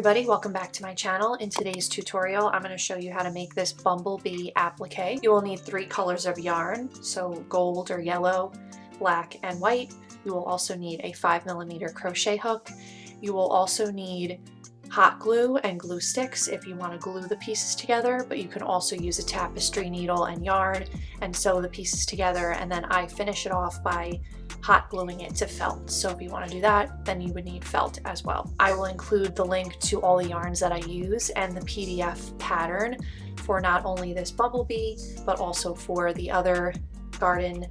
everybody, welcome back to my channel. In today's tutorial, I'm going to show you how to make this Bumblebee applique. You will need 3 colors of yarn, so gold or yellow, black, and white. You will also need a 5mm crochet hook. You will also need hot glue and glue sticks if you want to glue the pieces together, but you can also use a tapestry needle and yarn and sew the pieces together, and then I finish it off by hot gluing it to felt. So if you want to do that, then you would need felt as well. I will include the link to all the yarns that I use and the PDF pattern for not only this Bumblebee, but also for the other garden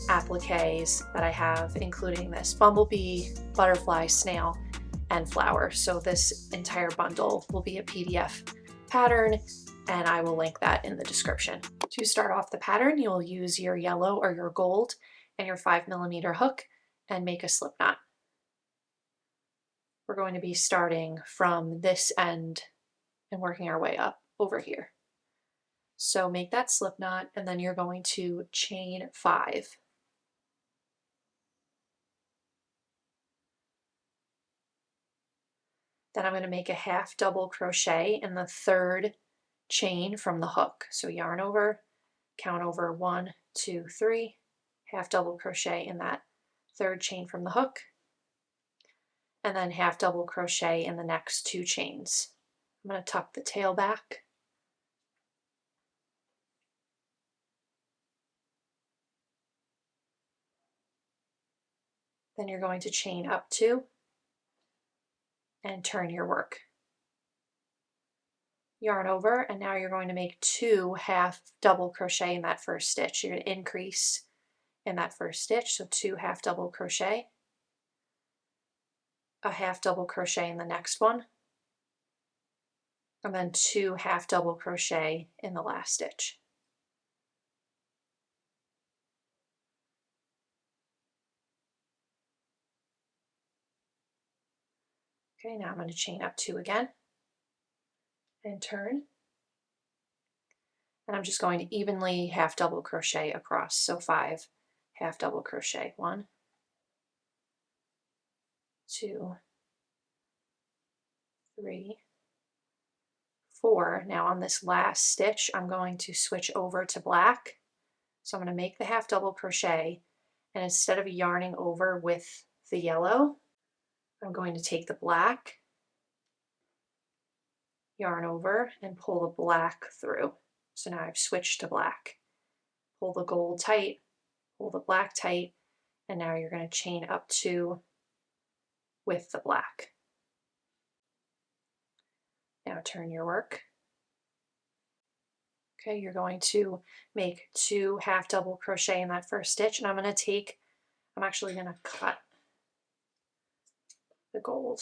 appliques that I have, including this Bumblebee, butterfly, snail, and flower. So this entire bundle will be a PDF pattern, and I will link that in the description. To start off the pattern, you will use your yellow or your gold and your 5mm hook and make a slip knot. We're going to be starting from this end and working our way up over here. So make that slip knot, and then you're going to chain 5. Then I'm going to make a half double crochet in the 3rd chain from the hook. So yarn over, count over 1, 2, 3, half double crochet in that 3rd chain from the hook, and then half double crochet in the next 2 chains. I'm going to tuck the tail back. Then you're going to chain up 2 and turn your work. Yarn over, and now you're going to make 2 half double crochet in that 1st stitch. You're going to increase in that 1st stitch, so 2 half double crochet, a half double crochet in the next one, and then 2 half double crochet in the last stitch. Okay, now I'm going to chain up 2 again and turn, and I'm just going to evenly half double crochet across, so 5 half double crochet, 1, 2, 3, 4. Now on this last stitch, I'm going to switch over to black. So I'm going to make the half double crochet, and instead of yarning over with the yellow, I'm going to take the black, yarn over, and pull the black through. So now I've switched to black. Pull the gold tight, pull the black tight, and now you're going to chain up 2 with the black. Now turn your work. Okay, you're going to make 2 half double crochet in that 1st stitch, and I'm actually going to cut the gold.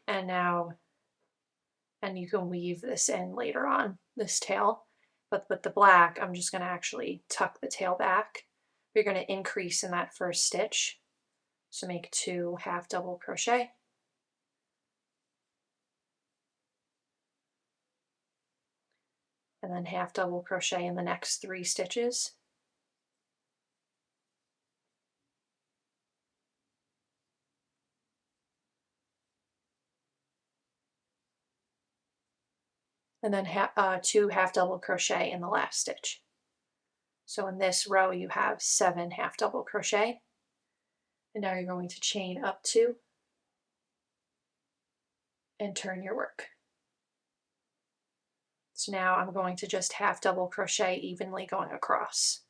And you can weave this in later on, this tail, but with the black, I'm just going to actually tuck the tail back. You're going to increase in that 1st stitch, so make 2 half double crochet, and then half double crochet in the next 3 stitches. And then 2 half double crochet in the last stitch. So in this row you have 7 half double crochet, and now you're going to chain up 2 and turn your work. So now I'm going to just half double crochet evenly going across.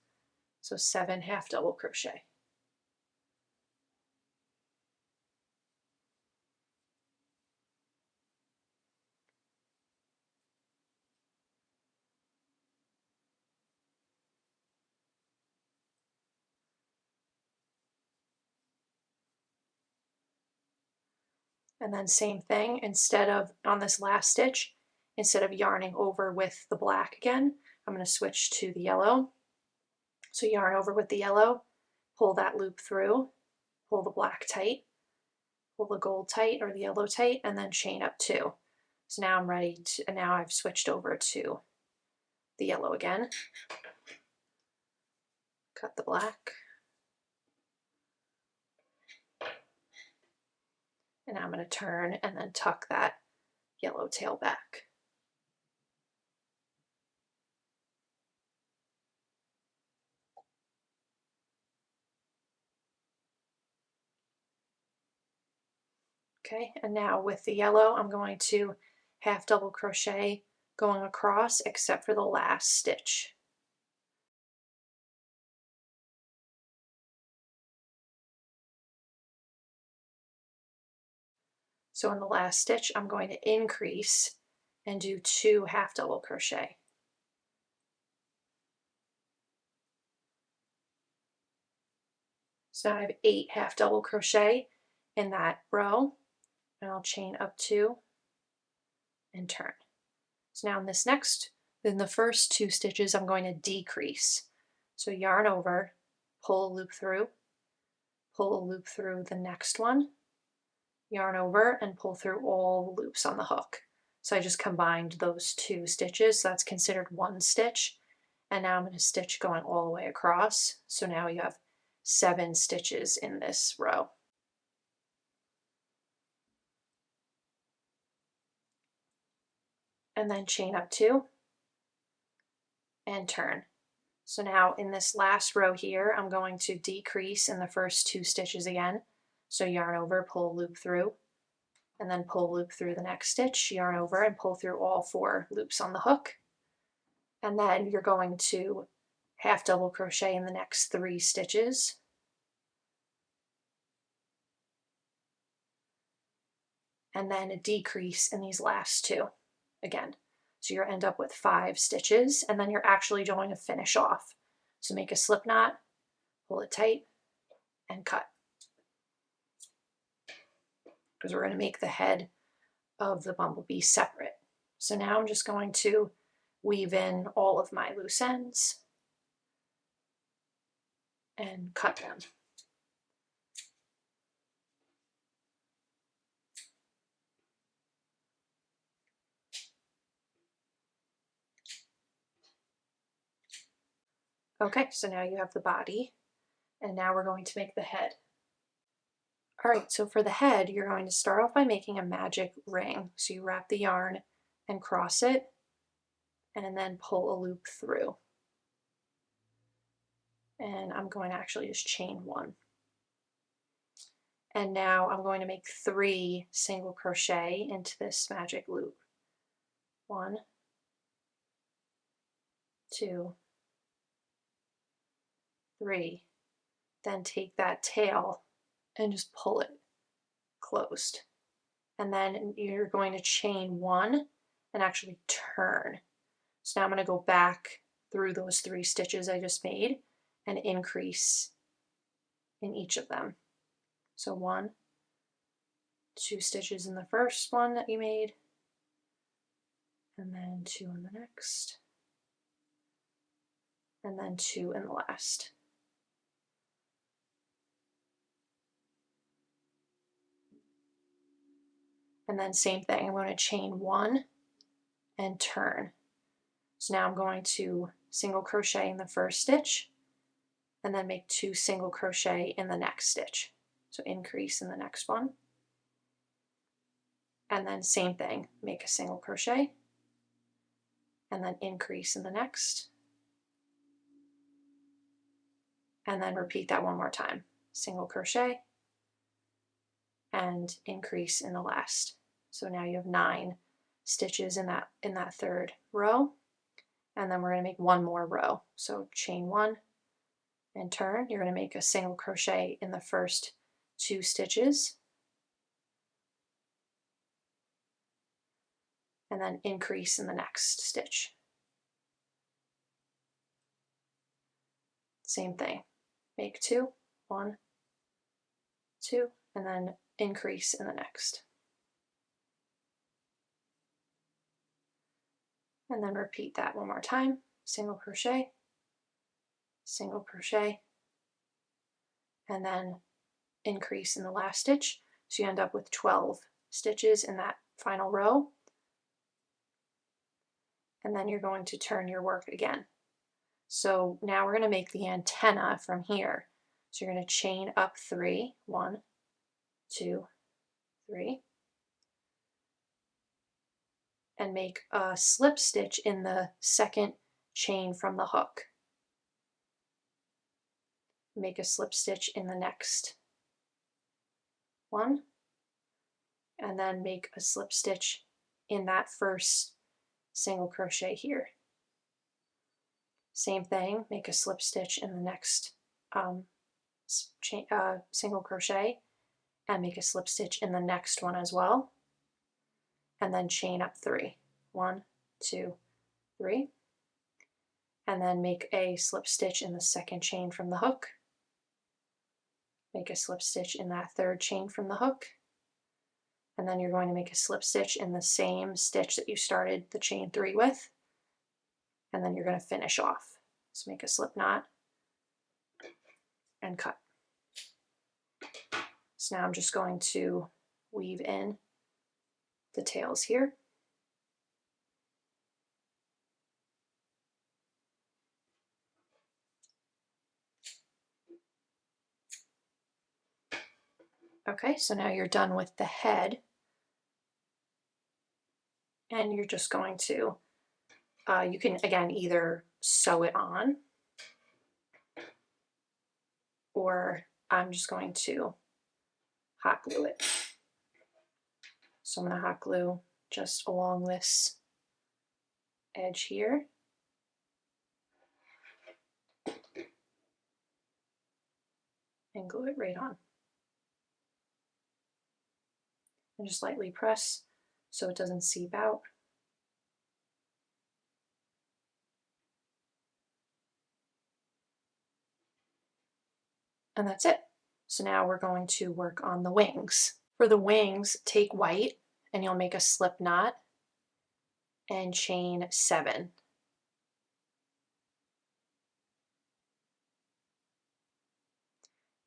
So 7 half double crochet. And then same thing, on this last stitch, instead of yarning over with the black again, I'm going to switch to the yellow. So yarn over with the yellow, pull that loop through, pull the black tight, pull the gold tight or the yellow tight, and then chain up 2. So now now I've switched over to the yellow again. Cut the black. And now I'm going to turn and then tuck that yellow tail back. Okay, and now with the yellow, I'm going to half double crochet going across except for the last stitch. So in the last stitch, I'm going to increase and do 2 half double crochet. So now I have 8 half double crochet in that row, and I'll chain up 2 and turn. So now in this next, in the first 2 stitches, I'm going to decrease. So yarn over, pull a loop through the next one, yarn over and pull through all the loops on the hook. So I just combined those 2 stitches, so that's considered 1 stitch. And now I'm going to stitch going all the way across. So now you have 7 stitches in this row. And then chain up 2 and turn. So now in this last row here, I'm going to decrease in the first 2 stitches again. So yarn over, pull a loop through, and then pull a loop through the next stitch, yarn over and pull through all 4 loops on the hook. And then you're going to half double crochet in the next 3 stitches. And then a decrease in these last 2 again. So you'll end up with 5 stitches, and then you're actually going to finish off. So make a slip knot, pull it tight, and cut. Because we're going to make the head of the bumblebee separate. So now I'm just going to weave in all of my loose ends and cut them. Okay, so now you have the body, and now we're going to make the head. All right, so for the head, you're going to start off by making a magic ring. So you wrap the yarn and cross it, and then pull a loop through. And I'm going to actually just chain 1. And now I'm going to make 3 single crochet into this magic loop. 1, 2, 3. Then take that tail and just pull it closed. And then you're going to chain 1 and actually turn. So now I'm going to go back through those 3 stitches I just made and increase in each of them. So 1, 2 stitches in the first one that you made, and then 2 in the next, and then 2 in the last. And then same thing, I'm going to chain 1 and turn. So now I'm going to single crochet in the first stitch, and then make 2 single crochet in the next stitch. So increase in the next one. And then same thing, make a single crochet, and then increase in the next. And then repeat that one more time. Single crochet, and increase in the last. So now you have 9 stitches in that 3rd row. And then we're going to make 1 more row. So chain 1 and turn. You're going to make a single crochet in the first 2 stitches. And then increase in the next stitch. Same thing. Make 2, 1, 2, and then increase in the next. And then repeat that one more time. Single crochet, and then increase in the last stitch. So you end up with 12 stitches in that final row. And then you're going to turn your work again. So now we're going to make the antenna from here. So you're going to chain up 3, 1, 2, 3, and make a slip stitch in the second chain from the hook. Make a slip stitch in the next one, and then make a slip stitch in that first single crochet here. Same thing, make a slip stitch in the next single crochet, and make a slip stitch in the next one as well, and then chain up 3. 1, 2, 3, and then make a slip stitch in the second chain from the hook, make a slip stitch in that third chain from the hook, and then you're going to make a slip stitch in the same stitch that you started the chain 3 with, and then you're going to finish off. So make a slip knot and cut. So now I'm just going to weave in the tails here. Okay, so now you're done with the head, and you're just going to, you can again either sew it on, or I'm just going to hot glue it. So I'm going to hot glue just along this edge here. And glue it right on. And just lightly press so it doesn't seep out. And that's it. So now we're going to work on the wings. For the wings, take white and you'll make a slip knot and chain 7.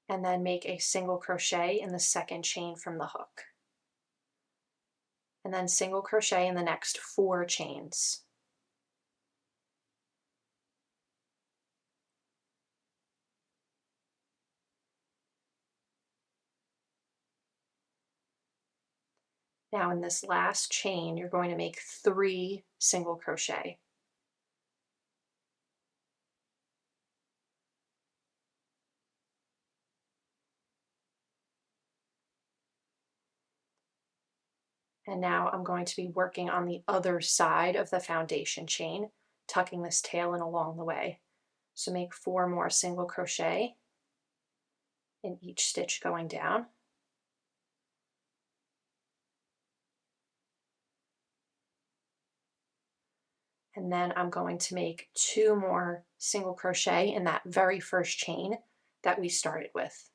And then make a single crochet in the second chain from the hook. And then single crochet in the next 4 chains. Now in this last chain, you're going to make 3 single crochet. And now I'm going to be working on the other side of the foundation chain, tucking this tail in along the way. So make 4 more single crochet in each stitch going down. And then I'm going to make 2 more single crochet in that very first chain that we started with.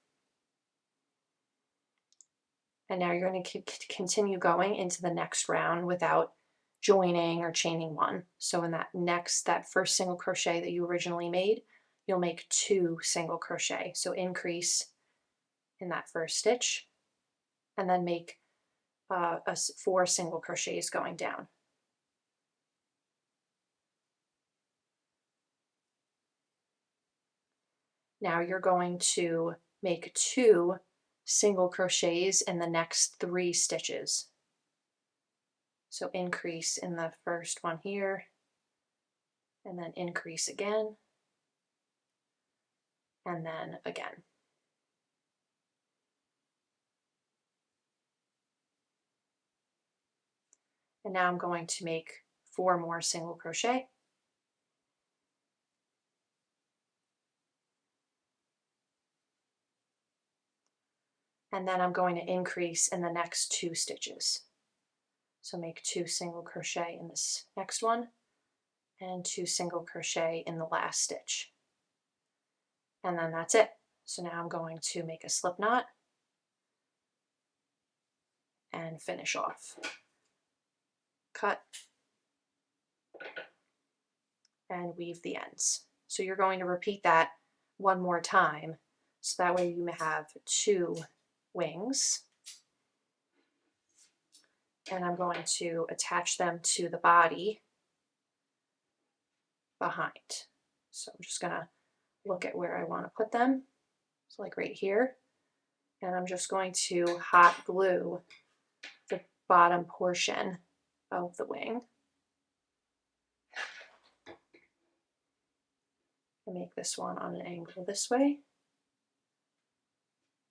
And now you're going to continue going into the next round without joining or chaining 1. So in that first single crochet that you originally made, you'll make 2 single crochet. So increase in that first stitch, and then make 4 single crochets going down. Now you're going to make 2 single crochets in the next 3 stitches. So increase in the first one here, and then increase again, and then again. And now I'm going to make 4 more single crochet. And then I'm going to increase in the next 2 stitches. So make 2 single crochet in this next one, and 2 single crochet in the last stitch. And then that's it. So now I'm going to make a slip knot and finish off. Cut and weave the ends. So you're going to repeat that 1 more time, so that way you may have 2 wings. And I'm going to attach them to the body behind. So I'm just going to look at where I want to put them. So like right here. And I'm just going to hot glue the bottom portion of the wing. I make this one on an angle this way,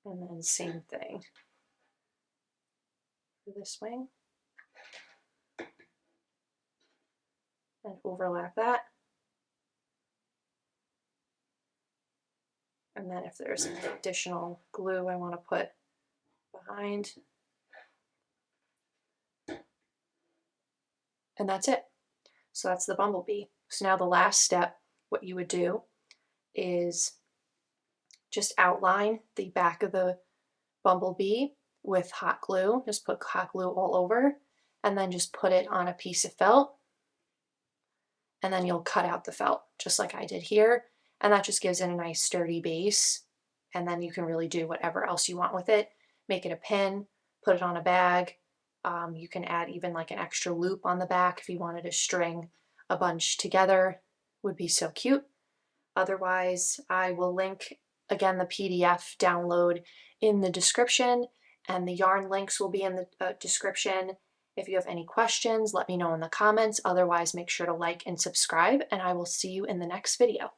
and then same thing for this wing, and overlap that. And then if there's any additional glue I want to put behind, and that's it. So that's the bumblebee. So now the last step, what you would do is just outline the back of the bumblebee with hot glue. Just put hot glue all over, and then just put it on a piece of felt, and then you'll cut out the felt just like I did here, and that just gives it a nice sturdy base, and then you can really do whatever else you want with it. Make it a pin, put it on a bag. You can add even like an extra loop on the back if you wanted to string a bunch together. Would be so cute. Otherwise, I will link again the PDF download in the description, and the yarn links will be in the description. If you have any questions, let me know in the comments. Otherwise, make sure to like and subscribe, and I will see you in the next video.